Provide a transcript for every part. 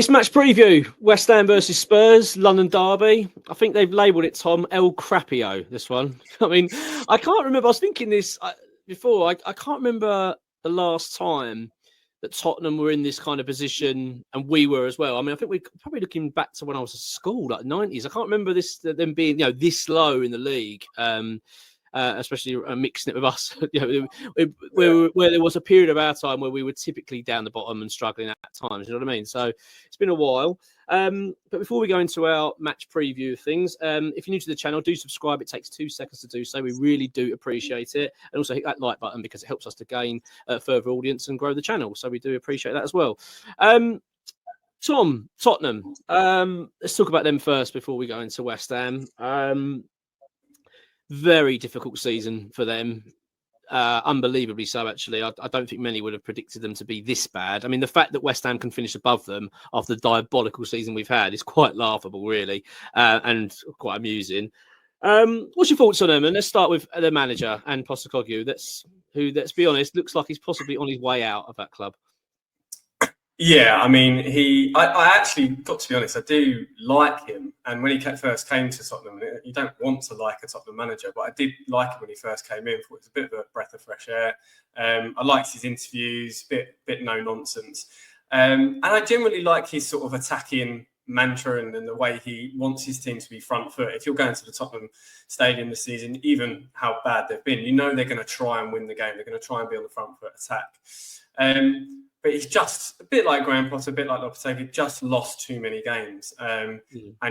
It's match preview. West Ham versus Spurs, London derby. I think they've labelled it, Tom, El Crapio, this one. I mean, I can't remember. I was thinking this before. I can't remember the last time that Tottenham were in this kind of position, and we were as well. I mean, I think we're probably looking back to when I was at school, like the 90s. I can't remember them being, this low in the league. Especially mixing it with us, where there was a period of our time where we were typically down the bottom and struggling at times. You know what I mean? So it's been a while. But before we go into our match preview of things, if you're new to the channel, do subscribe. It takes 2 seconds to do so. We really do appreciate it. And also hit that like button because it helps us to gain further audience and grow the channel. So we do appreciate that as well. Tom, Tottenham. Let's talk about them first before we go into West Ham. Very difficult season for them. Unbelievably so, actually. I don't think many would have predicted them to be this bad. I mean, the fact that West Ham can finish above them after the diabolical season we've had is quite laughable, really, and quite amusing. What's your thoughts on them? And let's start with the manager and Postecoglou. Let's be honest, looks like he's possibly on his way out of that club. Yeah, I mean, I actually got to be honest, I do like him. And when he first came to Tottenham, you don't want to like a Tottenham manager, but I did like him when he first came in. Thought it was a bit of a breath of fresh air. I liked his interviews, bit no nonsense. And I generally like his sort of attacking mantra and the way he wants his team to be front foot. If you're going to the Tottenham Stadium this season, even how bad they've been, they're going to try and win the game. They're going to try and be on the front foot attack. But he's just a bit like Graham Potter, a bit like Lopetegui, just lost too many games. And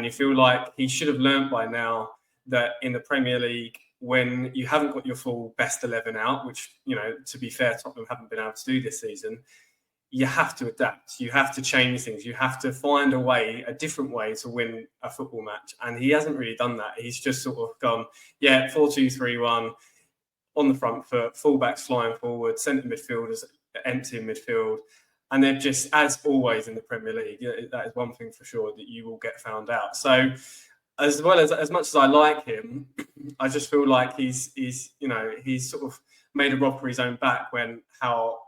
you feel like he should have learned by now that in the Premier League, when you haven't got your full best 11 out, which, to be fair, Tottenham haven't been able to do this season, you have to adapt. You have to change things. You have to find a different way to win a football match. And he hasn't really done that. He's just sort of gone, 4-2-3-1, on the front foot, fullbacks flying forward, centre midfielders empty in midfield, and they're just, as always in the Premier League, that is one thing for sure, that you will get found out. So as much as I like him, I just feel like he's sort of made a rod for his own back when how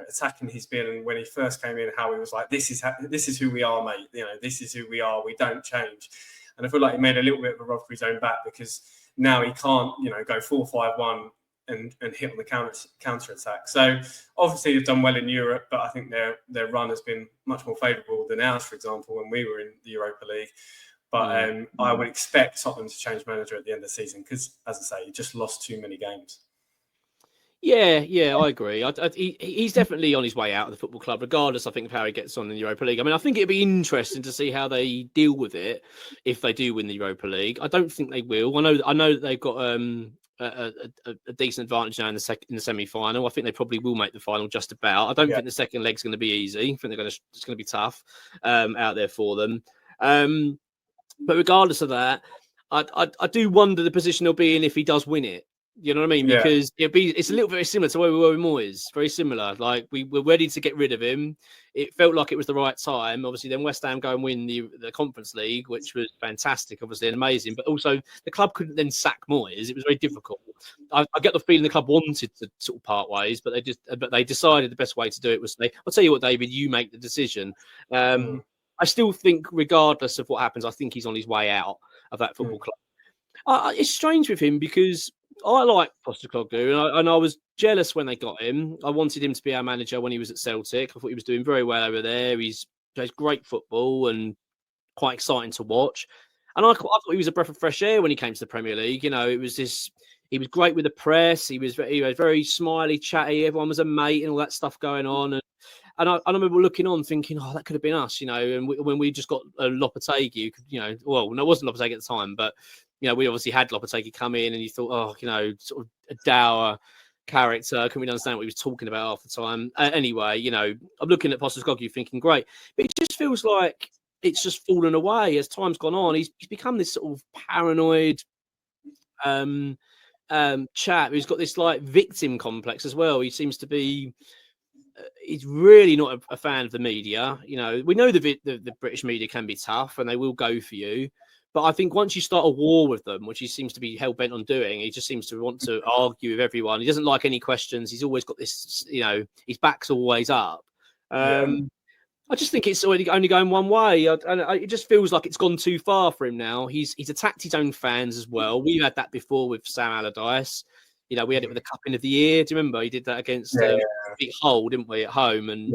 attacking he's been, and when he first came in, how he was like, this is who we are, mate, this is who we are, we don't change. And I feel like he made a little bit of a rod for his own back, because now he can't go 4-5-1 and hit on the counter attack. So obviously they've done well in Europe, but I think their run has been much more favourable than ours, for example, when we were in the Europa League. But I would expect Tottenham to change manager at the end of the season, because, as I say, he just lost too many games. Yeah, I agree. He's definitely on his way out of the football club, regardless, I think, of how he gets on in the Europa League. I mean, I think it'd be interesting to see how they deal with it if they do win the Europa League. I don't think they will. I know that they've got a decent advantage now in the semi-final. I think they probably will make the final just about. I don't think the second leg's going to be easy. I think it's going to be tough out there for them. But regardless of that, I do wonder the position he'll be in if he does win it. You know what I mean? Yeah. Because it's a little bit similar to where we were with Moyes. Very similar. Like, we were ready to get rid of him. It felt like it was the right time. Obviously, then West Ham go and win the Conference League, which was fantastic, obviously, and amazing. But also, the club couldn't then sack Moyes. It was very difficult. I get the feeling the club wanted to sort of part ways, but they decided the best way to do it was say, "I'll tell you what, David, you make the decision." I still think, regardless of what happens, I think he's on his way out of that football club. It's strange with him because I like Postecoglou, and I was jealous when they got him. I wanted him to be our manager when he was at Celtic. I thought he was doing very well over there. He plays great football and quite exciting to watch. And I thought he was a breath of fresh air when he came to the Premier League. It was this. He was great with the press. He was very smiley, chatty. Everyone was a mate and all that stuff going on. And I remember looking on, thinking, "Oh, that could have been us," And when we just got Lopetegui, well, no, it wasn't Lopetegui at the time, but we obviously had Lopetegui come in, and you thought, sort of a dour character. Couldn't really understand what he was talking about half the time. Anyway, I'm looking at Postecoglou thinking, great, but it just feels like it's just fallen away as time's gone on. He's become this sort of paranoid chap who's got this like victim complex as well. He seems to be. He's really not a fan of the media. We know the British media can be tough and they will go for you. But I think once you start a war with them, which he seems to be hell-bent on doing, he just seems to want to argue with everyone. He doesn't like any questions. He's always got this, his back's always up. I just think it's already only going one way. It just feels like it's gone too far for him now. He's attacked his own fans as well. We've had that before with Sam Allardyce. We had it with the Cupping of the Year. Do you remember? He did that against Big Hull, didn't we, at home, and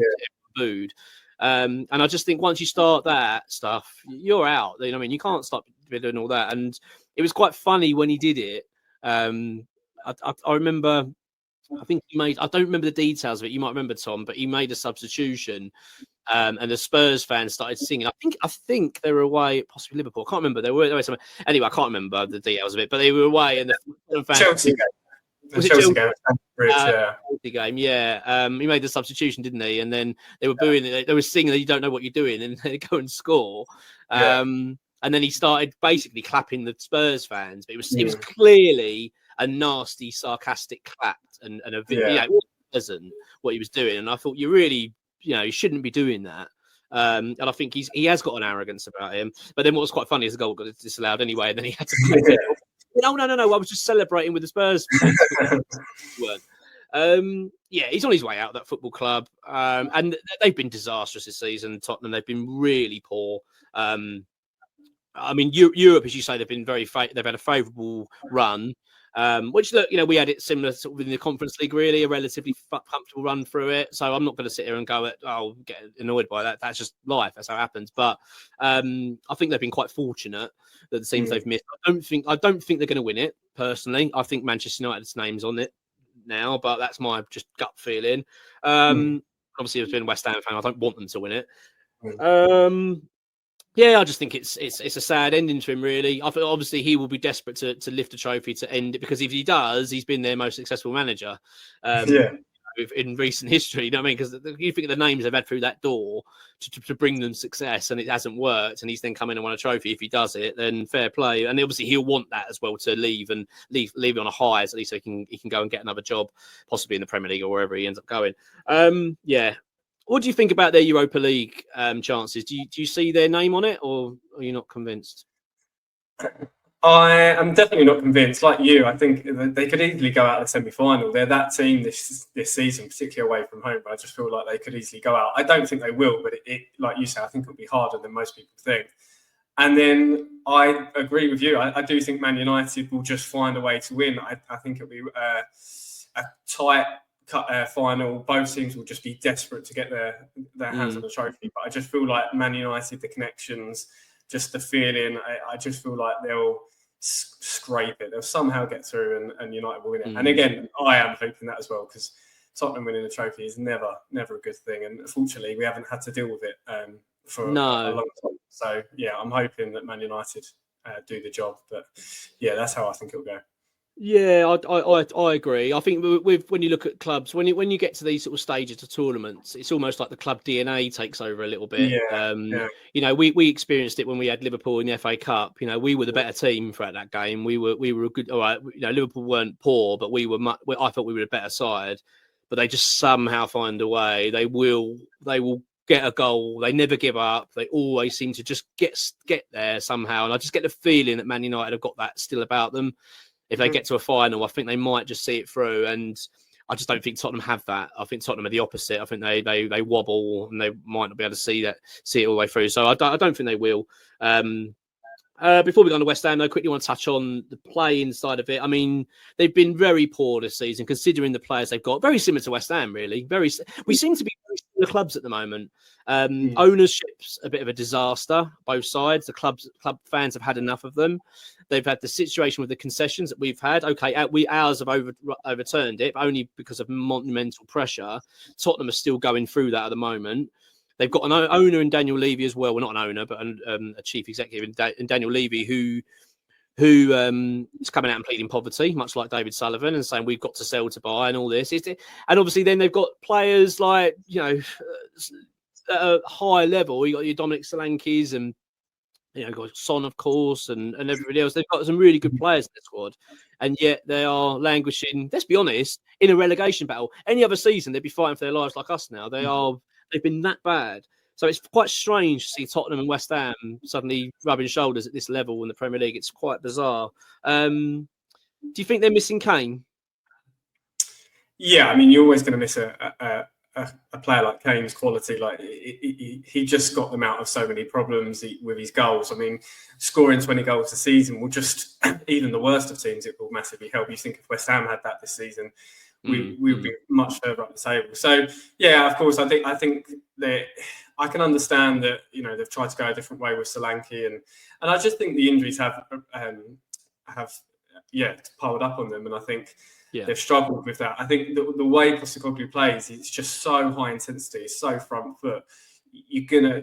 booed. And I just think once you start that stuff, you're out. I mean, you can't stop doing all that. And it was quite funny when he did it. I remember. I think he made. I don't remember the details of it. You might remember, Tom, but he made a substitution. And the Spurs fans started singing. I think they were away, possibly Liverpool. I can't remember. They were somewhere. Anyway, I can't remember the details of it, but they were away, and the fans. Chelsea game. Was it Chelsea game? Chelsea game, yeah. He made the substitution, didn't he? And then they were booing it. They were singing that you don't know what you're doing, and they go and score. And then he started basically clapping the Spurs fans, but it was clearly a nasty, sarcastic clap, and it wasn't what he was doing. And I thought, you really. You shouldn't be doing that. And I think he has got an arrogance about him. But then what was quite funny is the goal got disallowed anyway, and then he had to. No. I was just celebrating with the Spurs. He's on his way out of that football club, and they've been disastrous this season. Tottenham, they've been really poor. I mean, Europe, as you say, they've been they've had a favourable run. Which look, we had it similar sort of in the Conference League, really a relatively comfortable run through it. So I'm not going to sit here and go, get annoyed by that. That's just life. That's how it happens. But I think they've been quite fortunate that the teams they've missed. I don't think they're going to win it personally. I think Manchester United's name's on it now, but that's my just gut feeling. Obviously, as being a West Ham fan, I don't want them to win it. Yeah, I just think it's a sad ending to him, really. I think obviously he will be desperate to lift a trophy to end it, because if he does, he's been their most successful manager in recent history. You know what I mean? Because you think of the names they've had through that door to bring them success, and it hasn't worked, and he's then come in and won a trophy. If he does it, then fair play. And obviously he'll want that as well, to leave on a high, at least so he can go and get another job, possibly in the Premier League or wherever he ends up going. What do you think about their Europa League chances? Do you see their name on it, or are you not convinced? I am definitely not convinced. Like you, I think they could easily go out of the semi-final. They're that team this season, particularly away from home. But I just feel like they could easily go out. I don't think they will, but it like you say, I think it'll be harder than most people think. And then I agree with you. I do think Man United will just find a way to win. I think it'll be a tight final. Both teams will just be desperate to get their hands on the trophy. But I just feel like Man United, the connections, just the feeling, I just feel like they'll scrape it. They'll somehow get through, and United will win it. And again, I am hoping that as well, because Tottenham winning the trophy is never a good thing. And unfortunately, we haven't had to deal with it for a long time. So yeah, I'm hoping that Man United do the job. But yeah, that's how I think it'll go. Yeah, I agree. I think when you look at clubs, when you get to these sort of stages of tournaments, it's almost like the club DNA takes over a little bit. We experienced it when we had Liverpool in the FA Cup. We were the better team throughout that game. We were a good. All right, Liverpool weren't poor, but I thought we were a better side. But they just somehow find a way. They will get a goal. They never give up. They always seem to just get there somehow. And I just get the feeling that Man United have got that still about them. If they get to a final, I think they might just see it through. And I just don't think Tottenham have that. I think Tottenham are the opposite. I think they wobble, and they might not be able to see it all the way through. So I don't think they will. Before we go on to West Ham, I quickly want to touch on the play inside of it. I mean, they've been very poor this season, considering the players they've got. Very similar to West Ham, really. We seem to be very similar clubs at the moment. Ownership's a bit of a disaster, both sides. The club fans have had enough of them. They've had the situation with the concessions that we've had. Okay, ours have overturned it, but only because of monumental pressure. Tottenham are still going through that at the moment. They've got an owner in Daniel Levy as well. Well, not an owner, but a chief executive in Daniel Levy who is coming out and pleading poverty, much like David Sullivan, and saying we've got to sell to buy and all this. And obviously then they've got players like, at a high level. You got your Dominic Solankis and got Son, of course, and everybody else. They've got some really good players in the squad, and yet they are languishing. Let's be honest, in a relegation battle. Any other season, they'd be fighting for their lives like us now. They've been that bad. So it's quite strange to see Tottenham and West Ham suddenly rubbing shoulders at this level in the Premier League. It's quite bizarre. Do you think they're missing Kane? Yeah, I mean, you're always going to miss a a player like Kane's quality, like he just got them out of so many problems with his goals. I mean, scoring 20 goals a season will just, even the worst of teams, it will massively help. You think if West Ham had that this season, we would be much further up the table. So yeah, of course, I think that I can understand that they've tried to go a different way with Solanke, and I just think the injuries have piled up on them, and I think they've struggled with that. I think the way Postecoglou plays, it's just so high intensity, it's so front foot. You're gonna,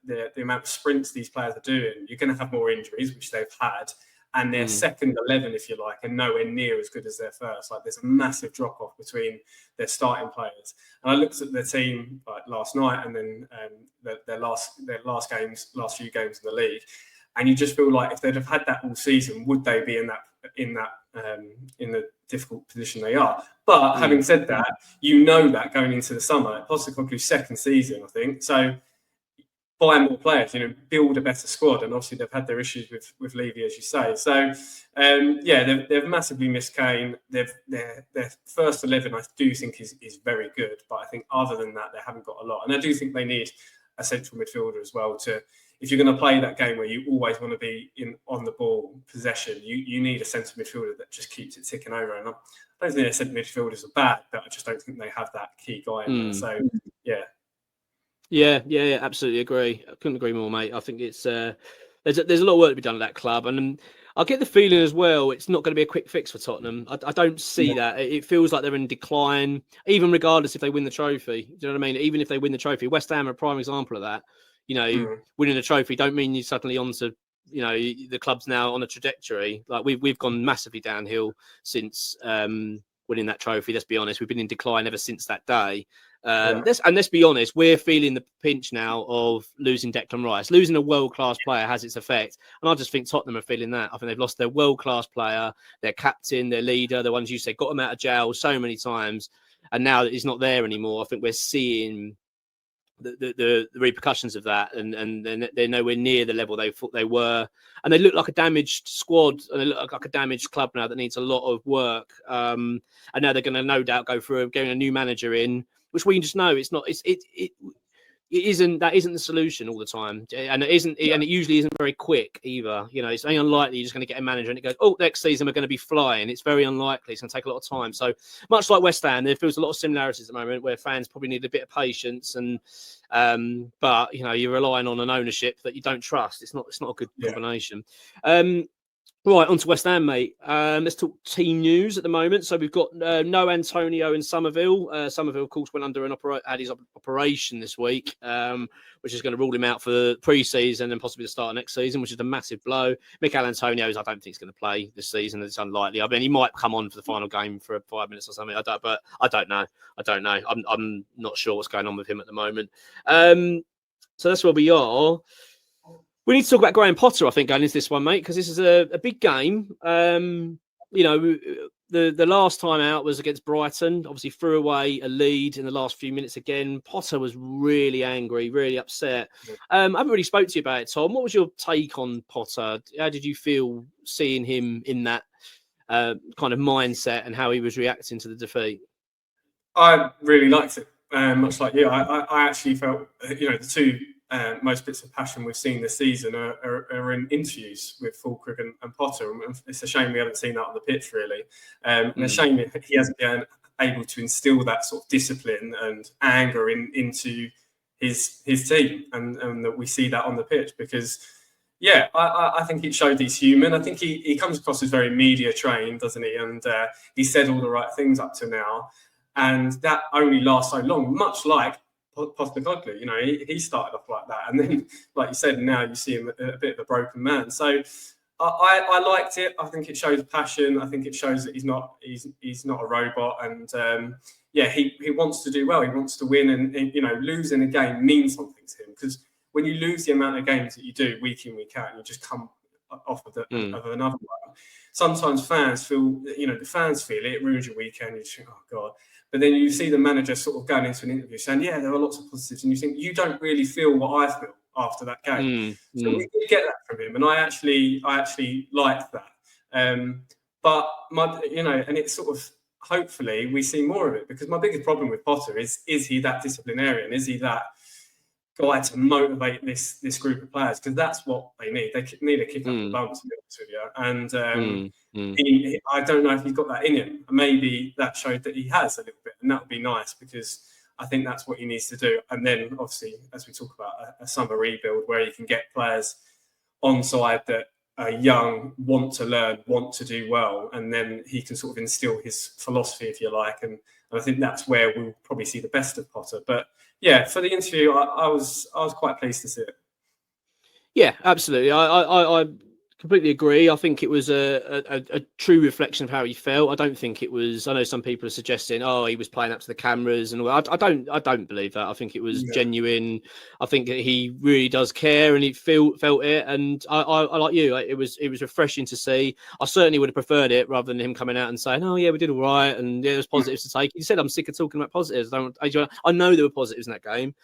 the amount of sprints these players are doing, you're gonna have more injuries, which they've had. And their second 11, if you like, are nowhere near as good as their first. Like, there's a massive drop off between their starting players. And I looked at their team like last night, and then their last few games in the league, and you just feel like if they'd have had that all season, would they be in the difficult position they are? But having said that, that going into the summer, Postecoglou's second season, I think. So buy more players, build a better squad, and obviously they've had their issues with Levy, as you say. So they've massively missed Kane. Their first 11, I do think is very good, but I think other than that, they haven't got a lot. And I do think they need a central midfielder as well if you're going to play that game where you always want to be on the ball possession, you need a central midfielder that just keeps it ticking over. And I don't think their central midfielders are bad, but I just don't think they have that key guy in there. So Yeah, absolutely agree. I couldn't agree more, mate. I think it's there's a lot of work to be done at that club, and I get the feeling as well it's not going to be a quick fix for Tottenham. I don't see that. It feels like they're in decline, even regardless if they win the trophy. Do you know what I mean? Even if they win the trophy, West Ham are a prime example of that. Winning a trophy don't mean you're suddenly onto the club's now on a trajectory. Like we've gone massively downhill since winning that trophy. Let's be honest, we've been in decline ever since that day. Let's be honest, we're feeling the pinch now of losing Declan Rice. Losing a world-class player has its effect, and I just think Tottenham are feeling that. I think they've lost their world-class player, their captain, their leader, the ones you said got them out of jail so many times, and now that he's not there anymore, I think we're seeing the repercussions of that, and they're nowhere near the level they thought they were, and they look like a damaged squad, and they look like a damaged club now that needs a lot of work. And now they're going to no doubt go through getting a new manager in, which we just know it's not. That isn't the solution all the time, and it usually isn't very quick either. It's very unlikely you're just going to get a manager and it goes, oh, next season we're going to be flying. It's very unlikely. It's going to take a lot of time. So much like West Ham, there feels a lot of similarities at the moment where fans probably need a bit of patience, and but you're relying on an ownership that you don't trust. It's not a good combination. Right, on to West Ham, mate. Let's talk team news at the moment. So we've got no Antonio in Somerville. Somerville, of course, went under had his operation this week, which is going to rule him out for pre-season and possibly the start of next season, which is a massive blow. Mikel Antonio, I don't think he's going to play this season. It's unlikely. I mean, he might come on for the final game for 5 minutes or something. But I don't know. I'm not sure what's going on with him at the moment. So that's where we are. We need to talk about Graham Potter, I think, going into this one, mate, because this is a big game. The last time out was against Brighton. Obviously, threw away a lead in the last few minutes again. Potter was really angry, really upset. I haven't really spoke to you about it, Tom. What was your take on Potter? How did you feel seeing him in that kind of mindset and how he was reacting to the defeat? I really liked it, much like you. I actually felt, the two most bits of passion we've seen this season are in interviews with Fulkrug and Potter. And it's a shame we haven't seen that on the pitch, really. And a shame he hasn't been able to instill that sort of discipline and anger into his team, and that we see that on the pitch. Because, I think it showed he's human. I think he comes across as very media trained, doesn't he? And he said all the right things up to now. And that only lasts so long, much like Postecoglou. He started off like that, and then, like you said, now you see him a bit of a broken man. So I liked it. I think it shows passion. I think it shows that he's not a robot, and he wants to do well. He wants to win, and losing a game means something to him, because when you lose the amount of games that you do week in, week out, and you just come off of another one. Sometimes fans feel, the fans feel it ruins your weekend. You think, oh God. But then you see the manager sort of going into an interview saying, yeah, there are lots of positives. And you think, you don't really feel what I feel after that game. So we did get that from him. And I actually liked that. But, and it's sort of, hopefully we see more of it, because my biggest problem with Potter is he that disciplinarian? Is he that guy to motivate this group of players? Because that's what they need. They need a kick up the bum, to be honest with you. And I don't know if he's got that in him. Maybe that showed that he has a little bit, and that would be nice, because I think that's what he needs to do. And then, obviously, as we talk about a summer rebuild where you can get players on side that are young, want to learn, want to do well, and then he can sort of instill his philosophy, if you like. And I think that's where we'll probably see the best of Potter. But yeah, for the interview, I was quite pleased to see it. Yeah, absolutely. I completely agree. I think it was a true reflection of how he felt. I don't think it was. I know some people are suggesting, oh, he was playing up to the cameras, and I don't believe that. I think it was genuine. I think that he really does care, and he felt it. And I like you. It was refreshing to see. I certainly would have preferred it rather than him coming out and saying, oh yeah, we did all right, and yeah, there's positives to take. He said, I'm sick of talking about positives. I know there were positives in that game.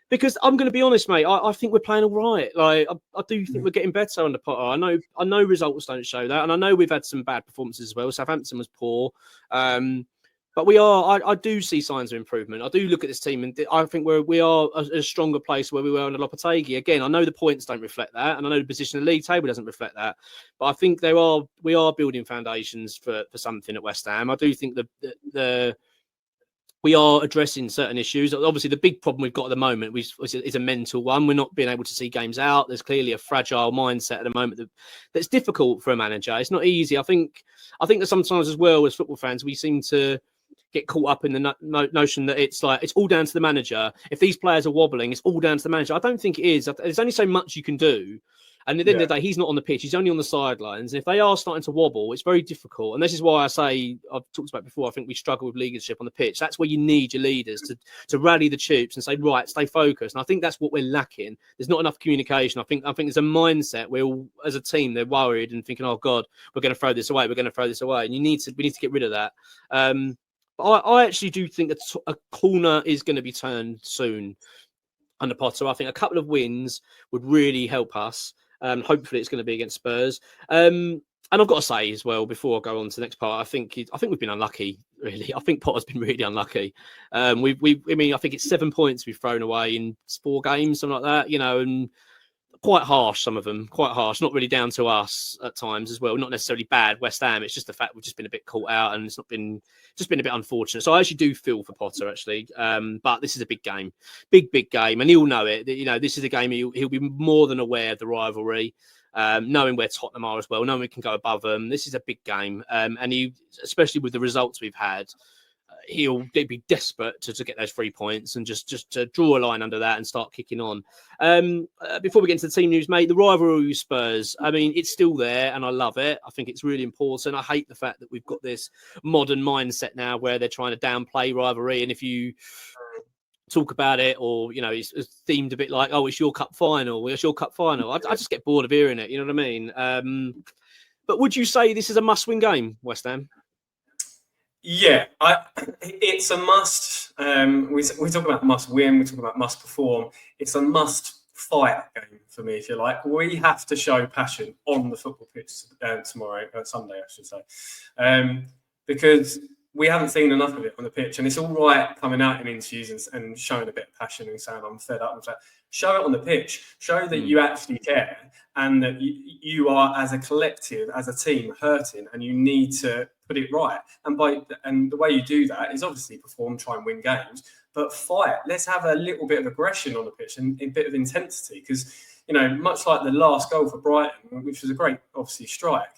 Because I'm going to be honest, mate, I think we're playing all right. Like I do think we're getting better under Potter. I know results don't show that, and I know we've had some bad performances as well. Southampton was poor, but we are. I do see signs of improvement. I do look at this team, and I think we are a stronger place where we were under Lopetegui. Again, I know the points don't reflect that, and I know the position of the league table doesn't reflect that. But I think we are building foundations for something at West Ham. I do think we are addressing certain issues. Obviously, the big problem we've got at the moment is a mental one. We're not being able to see games out. There's clearly a fragile mindset at the moment that's difficult for a manager. It's not easy. I think that sometimes as well as football fans, we seem to get caught up in the notion that it's all down to the manager. If these players are wobbling, it's all down to the manager. I don't think it is. There's only so much you can do. And at the end of the day, he's not on the pitch. He's only on the sidelines. And if they are starting to wobble, it's very difficult. And this is why I say, I've talked about before, I think we struggle with leadership on the pitch. That's where you need your leaders to rally the troops and say, right, stay focused. And I think that's what we're lacking. There's not enough communication. I think there's a mindset where all, as a team, they're worried and thinking, oh, God, we're going to throw this away. We're going to throw this away. And we need to get rid of that. But I actually do think a corner is going to be turned soon under Potter. I think a couple of wins would really help us. Hopefully it's going to be against Spurs. And I've got to say as well, before I go on to the next part, I think we've been unlucky, really. I think Potter's been really unlucky. I think it's 7 points we've thrown away in 4 games, something like that, and quite harsh, some of them, quite harsh, not really down to us at times as well, not necessarily bad West Ham. It's just the fact we've just been a bit caught out, and it's been a bit unfortunate. So I actually do feel for Potter, actually. But this is a big game, big game, and he'll know it. This is a game he'll be more than aware of the rivalry, knowing where Tottenham are as well, knowing we can go above them. This is a big game, and he, especially with the results we've had, he'll be desperate to get those 3 points and just to draw a line under that and start kicking on. Before we get into the team news, mate, the rivalry with Spurs, I mean, it's still there and I love it. I think it's really important. I hate the fact that we've got this modern mindset now where they're trying to downplay rivalry. And if you talk about it, or it's themed a bit like, oh, it's your cup final, I just get bored of hearing it, you know what I mean? But would you say this is a must-win game, West Ham? Yeah, it's a must. We talk about must win, we talk about must perform. It's a must fight game for me, if you like. We have to show passion on the football pitch Sunday, I should say, because we haven't seen enough of it on the pitch. And it's all right coming out in interviews and showing a bit of passion and saying, I'm fed up. Show it on the pitch. Show that you actually care, and that you are, as a collective, as a team, hurting, and you need to put it right. And the way you do that is obviously perform, try and win games, but fight. Let's have a little bit of aggression on the pitch and a bit of intensity, because much like the last goal for Brighton, which was a great, obviously, strike,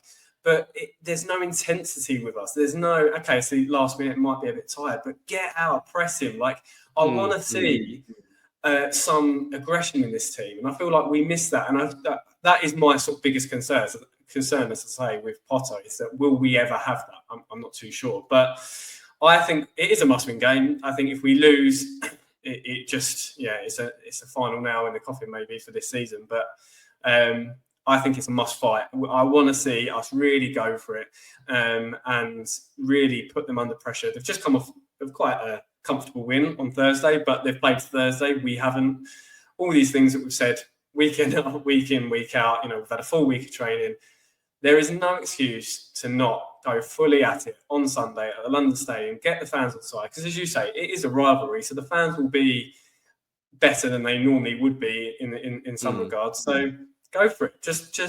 but there's no intensity with us. There's no, okay, so last minute might be a bit tired, but get out, press him. I want to see some aggression in this team, and I feel like we miss that. And that is my sort of biggest concern, as I say, with Potter, is that will we ever have that? I'm not too sure, but I think it is a must-win game. I think if we lose, it's a final nail in the coffin maybe for this season. But I think it's a must fight. I want to see us really go for it and really put them under pressure. They've just come off of quite a comfortable win on Thursday, but they've played Thursday. We haven't. All these things that we've said week in, week out, we've had a full week of training. There is no excuse to not go fully at it on Sunday at the London Stadium, get the fans on side. Because as you say, it is a rivalry, so the fans will be better than they normally would be in some regards. So go for it. Just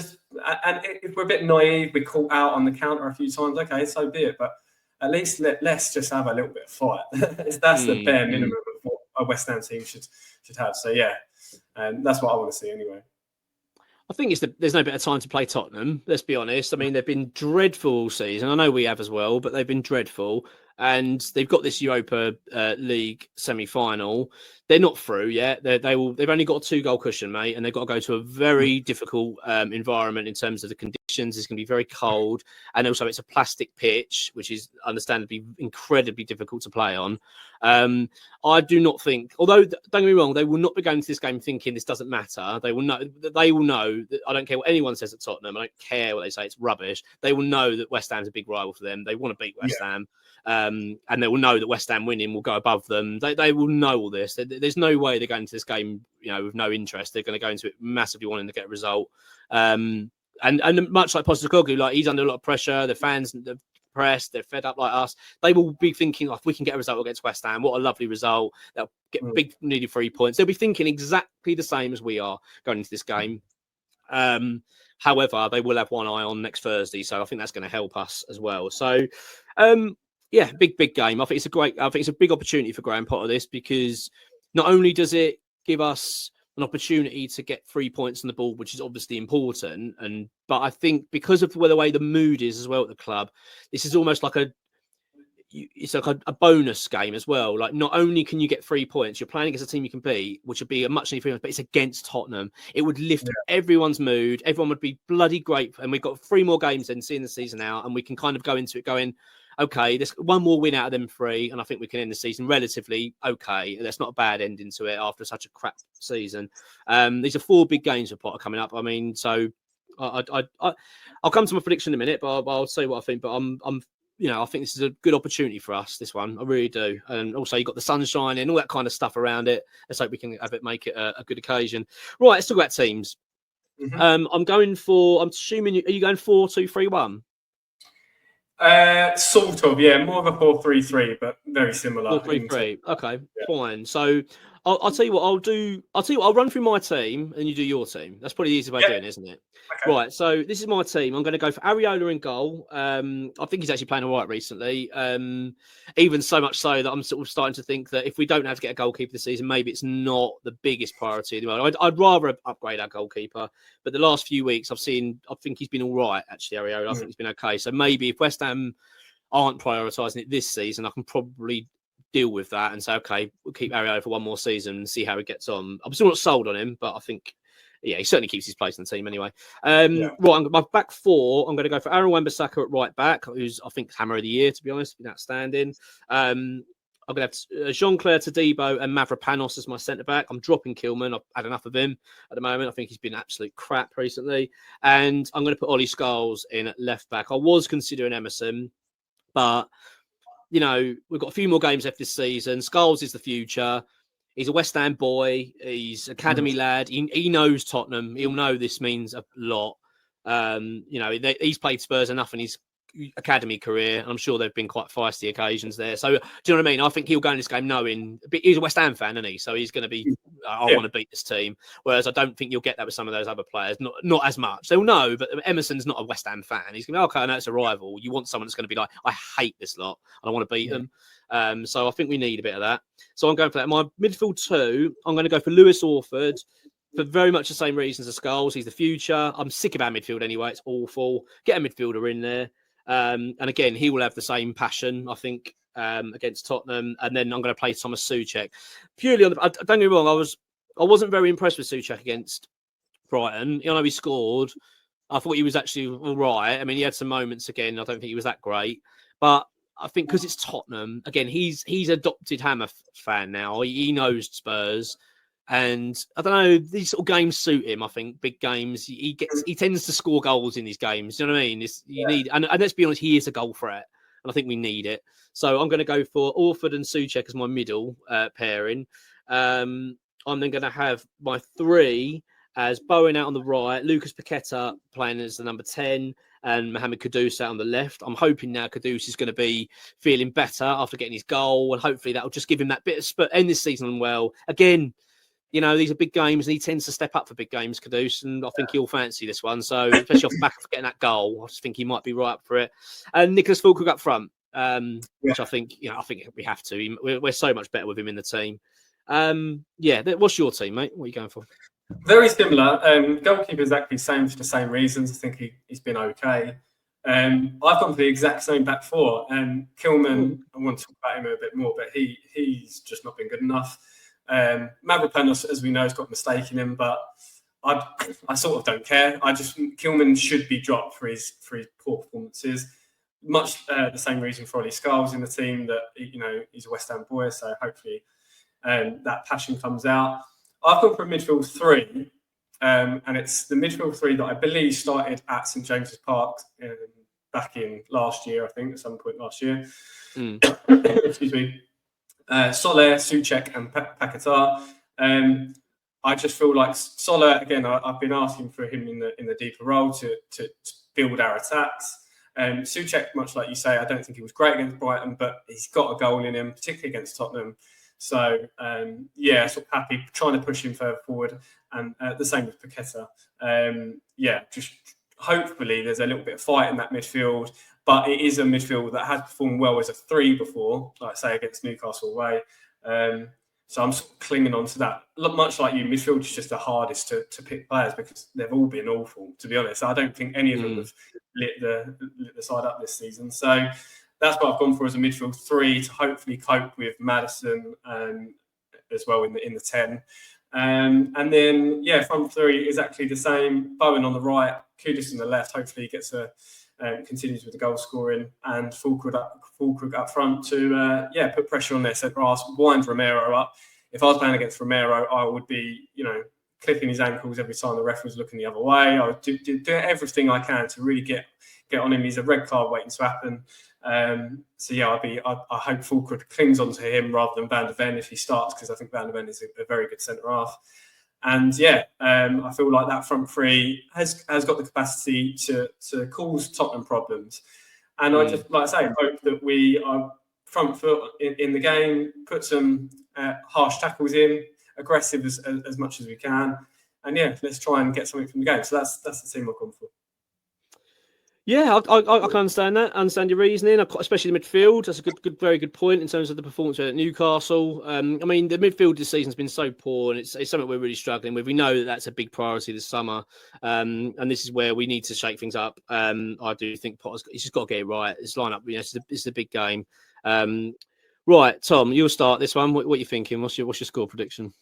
and if we're a bit naive, we're caught out on the counter a few times. Okay, so be it. But at least let's just have a little bit of fight. That's the bare minimum of what a West Ham team should have. So yeah, and that's what I want to see anyway. I think there's no better time to play Tottenham. Let's be honest. I mean, they've been dreadful all season. I know we have as well, but they've been dreadful. And they've got this Europa League semi-final. They're not through yet. They've only got a 2-goal cushion, mate, and they've got to go to a very difficult environment in terms of the conditions. It's going to be very cold, and also it's a plastic pitch, which is understandably incredibly difficult to play on. I do not think, although don't get me wrong, they will not be going to this game thinking this doesn't matter. They will know that I don't care what anyone says at Tottenham. I don't care what they say; it's rubbish. They will know that West Ham's a big rival for them. They want to beat West Ham. And they will know that West Ham winning will go above them. They will know all this. There's no way they're going into this game, with no interest. They're going to go into it massively wanting to get a result. And much like Postecoglou, like he's under a lot of pressure. The fans, the press, they're fed up like us. They will be thinking, if we can get a result against West Ham, what a lovely result. They'll get big, needed 3 points. They'll be thinking exactly the same as we are going into this game. However, they will have one eye on next Thursday, so I think that's going to help us as well. So. Yeah, big game. I think it's a big opportunity for Graham Potter, this, because not only does it give us an opportunity to get 3 points on the board, which is obviously important, but I think because of the way the mood is as well at the club, this is almost like a bonus game as well. Like, not only can you get 3 points, you're playing against a team you can beat, which would be a much needed 3 points, but it's against Tottenham. It would lift everyone's mood. Everyone would be bloody great. And we've got 3 more games then, seeing the season out, and we can kind of go into it going, okay, there's one more win out of them 3, and I think we can end the season relatively okay. That's not a bad ending to it after such a crap season. These are 4 big games for Potter coming up. I mean, so I'll come to my prediction in a minute, but I'll say what I think. But I think this is a good opportunity for us, this one. I really do. And also, you've got the sunshine and all that kind of stuff around it. Let's hope we can make it a good occasion. Right, let's talk about teams. I'm assuming, are you going 4-2-3-1? Sort of, yeah. More of a 4-3-3, but very similar. 4-3-3. Okay, fine. So I'll tell you what I'll do. I'll run through my team and you do your team. That's probably the easiest way of doing it, isn't it? Okay. Right. So this is my team. I'm going to go for Areola in goal. I think he's actually playing all right recently. Even so much so that I'm sort of starting to think that if we don't have to get a goalkeeper this season, maybe it's not the biggest priority in the world. I'd rather upgrade our goalkeeper. But the last few weeks I think he's been all right, actually, Areola. I think he's been okay. So maybe if West Ham aren't prioritising it this season, I can probably deal with that and say, okay, we'll keep Areola for one more season and see how he gets on. I'm still not sold on him, but I think, he certainly keeps his place in the team anyway. Right, my back 4, I'm going to go for Aaron Wan-Bissaka at right back, who's, I think, hammer of the year, to be honest, been outstanding. I'm going to have Jean-Claire Todibo and Mavropanos as my centre-back. I'm dropping Kilman. I've had enough of him at the moment. I think he's been absolute crap recently. And I'm going to put Ollie Scholes in at left-back. I was considering Emerson, but, we've got a few more games left this season. Scholes is the future. He's a West Ham boy. He's academy lad. He knows Tottenham. He'll know this means a lot. He's played Spurs enough in his academy career. I'm sure there've been quite feisty occasions there. So, do you know what I mean? I think he'll go in this game knowing he's a West Ham fan, isn't he? So he's going to be, I want to beat this team. Whereas I don't think you'll get that with some of those other players. Not as much. They'll know, but Emerson's not a West Ham fan. He's going to be, okay, I know it's a rival. You want someone that's going to be like, I hate this lot and I want to beat them. So I think we need a bit of that. So I'm going for that. My midfield 2, I'm going to go for Lewis Orford for very much the same reasons as Scholes. He's the future. I'm sick of our midfield anyway. It's awful. Get a midfielder in there. And again, he will have the same passion, I think, against Tottenham. And then I'm going to play Thomas Souček. Purely on don't get me wrong, I wasn't very impressed with Souček against Brighton. I know he scored. I thought he was actually all right. I mean, he had some moments again. I don't think he was that great. But I think because it's Tottenham, again, he's adopted Hammer fan now. He knows Spurs. And I don't know, these sort of games suit him. I think big games, he tends to score goals in these games. You know what I mean? Need, and let's be honest, he is a goal threat, and I think we need it. So I'm going to go for Orford and Souček as my middle pairing. I'm then going to have my 3 as Bowen out on the right, Lucas Paqueta playing as the number 10, and Mohamed Kudus out on the left. I'm hoping now Kudus is going to be feeling better after getting his goal, and hopefully that'll just give him that bit of spurt, end this season well. Again, you know, these are big games, and he tends to step up for big games, Kudus, and I think he'll fancy this one. So, especially off the back of getting that goal, I just think he might be right up for it. And Nicholas Fulkrug up front, which I think we have to. We're so much better with him in the team. What's your team, mate? What are you going for? Very similar. Goalkeeper exactly same for the same reasons. I think he's been okay. I've gone for the exact same back four. Kilman, I want to talk about him a bit more, but he's just not been good enough. Mavropanos, as we know, has got a mistake in him, but I sort of don't care. Kilman should be dropped for his poor performances. Much the same reason for Ollie Scarl's in the team, that he's a West Ham boy, so hopefully that passion comes out. I've gone for a midfield three, and it's the midfield three that I believe started at St James's Park back in last year, I think, at some point last year. Excuse me. Soler, Souček and Paquetá. I just feel like Soler, again, I've been asking for him in the deeper role to build our attacks. Souček, much like you say, I don't think he was great against Brighton, but he's got a goal in him, particularly against Tottenham. So, sort of happy trying to push him further forward. And the same with Paquetá. Just hopefully there's a little bit of fight in that midfield. But it is a midfield that has performed well as a three before, like say against Newcastle away. So I'm sort of clinging on to that. Much like you, midfield is just the hardest to pick players because they've all been awful, to be honest. I don't think any of them have lit the side up this season. So that's what I've gone for as a midfield three to hopefully cope with Maddison as well in the 10. And then, front three exactly the same. Bowen on the right, Kudus on the left. Hopefully he gets continues with the goal scoring, and Fulkrug up front to put pressure on their centre half, wind Romero up. If I was playing against Romero, I would be clipping his ankles every time the ref was looking the other way. I would do everything I can to really get on him. He's a red card waiting to happen. I hope Fulkrug clings onto him rather than Van de Ven if he starts, because I think Van de Ven is a very good centre half. And I feel like that front three has got the capacity to cause Tottenham problems. And I just, like I say, hope that we are front foot in the game, put some harsh tackles in, aggressive as much as we can. And let's try and get something from the game. So that's the team I've gone for. Yeah, I can understand that. Understand your reasoning, especially the midfield. That's a very good point in terms of the performance at Newcastle. I mean, the midfield this season's been so poor, and it's something we're really struggling with. We know that that's a big priority this summer, and this is where we need to shake things up. I do think he's just got to get it right. This lineup, it's a big game. Right, Tom, you'll start this one. What are you thinking? What's your score prediction?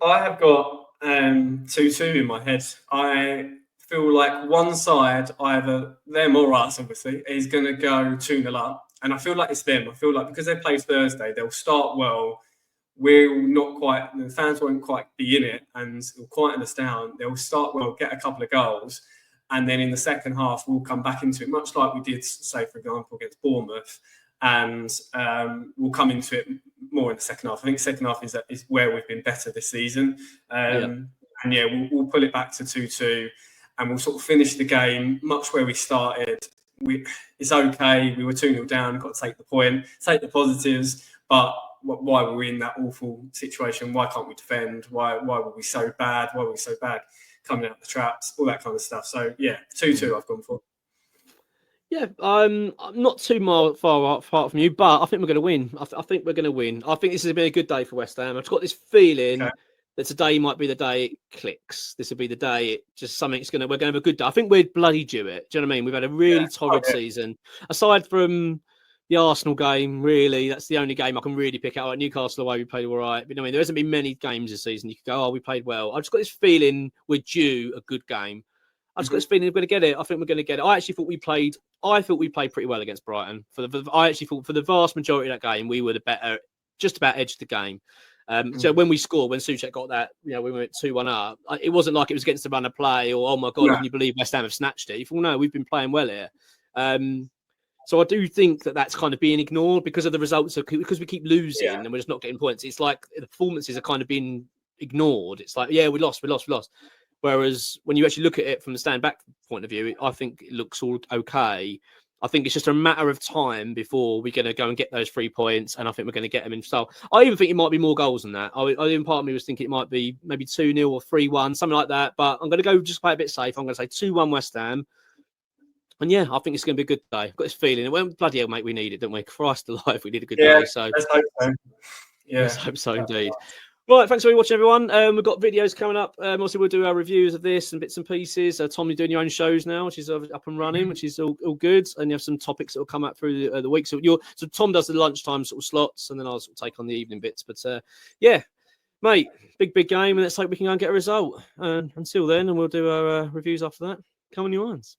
I have got 2-2 in my head. I feel like one side, either them or us, obviously, is going to go 2-0 up. And I feel like it's them. I feel like because they play Thursday, they'll start well. The fans won't quite be in it, and it'll quieten us down. They'll start well, get a couple of goals. And then in the second half, we'll come back into it, much like we did, say, for example, against Bournemouth. And we'll come into it more in the second half. I think the second half is where we've been better this season. We'll pull it back to 2-2. And we'll sort of finish the game much where we started. It's okay. We were 2-0 down. Got to take the point, take the positives. But why were we in that awful situation? Why can't we defend? Why were we so bad? Why were we so bad coming out the traps? All that kind of stuff. So 2-2 I've gone for. Yeah, I'm not too far apart from you, but I think we're going to win. I think we're going to win. I think this has been a good day for West Ham. I've got this feeling that today might be the day it clicks. This will be the day we're going to have a good day. I think we're bloody due it. Do you know what I mean? We've had a really torrid season. Aside from the Arsenal game, really, that's the only game I can really pick out. At Newcastle away, we played all right. But I mean, there hasn't been many games this season you could go, we played well. I've just got this feeling we're due a good game. I've just got this feeling we're going to get it. I think we're going to get it. I thought we played pretty well against Brighton. I actually thought for the vast majority of that game, we were the better, just about edged the game. So when we scored, when Souček got that, we went 2-1 up. It wasn't like it was against the run of play or, oh my God, can you believe West Ham have snatched it? You thought, no, we've been playing well here. So I do think that that's kind of being ignored because of the results, because we keep losing and we're just not getting points. It's like the performances are kind of being ignored. It's like, we lost. Whereas when you actually look at it from the stand back point of view, I think it looks all okay. I think it's just a matter of time before we're going to go and get those 3 points, and I think we're going to get them in style. I even think it might be more goals than that. I even part of me was thinking it might be maybe 2-0 or 3-1, something like that. But I'm going to go just play a bit safe. I'm going to say 2-1 West Ham. And yeah, I think it's going to be a good day. I've got this feeling. Well, bloody hell, mate, we need it, don't we? Christ alive, we need a good day. So let's hope so. Yeah, let's hope so indeed. Right, thanks for watching, everyone. We've got videos coming up. Also, we'll do our reviews of this and bits and pieces. Tom, you're doing your own shows now, which is up and running, which is all good. And you have some topics that will come up through the week. So Tom does the lunchtime sort of slots, and then I'll sort of take on the evening bits. But yeah, mate, big game, and let's hope we can go and get a result. Until then, and we'll do our reviews after that. Come on, your ones.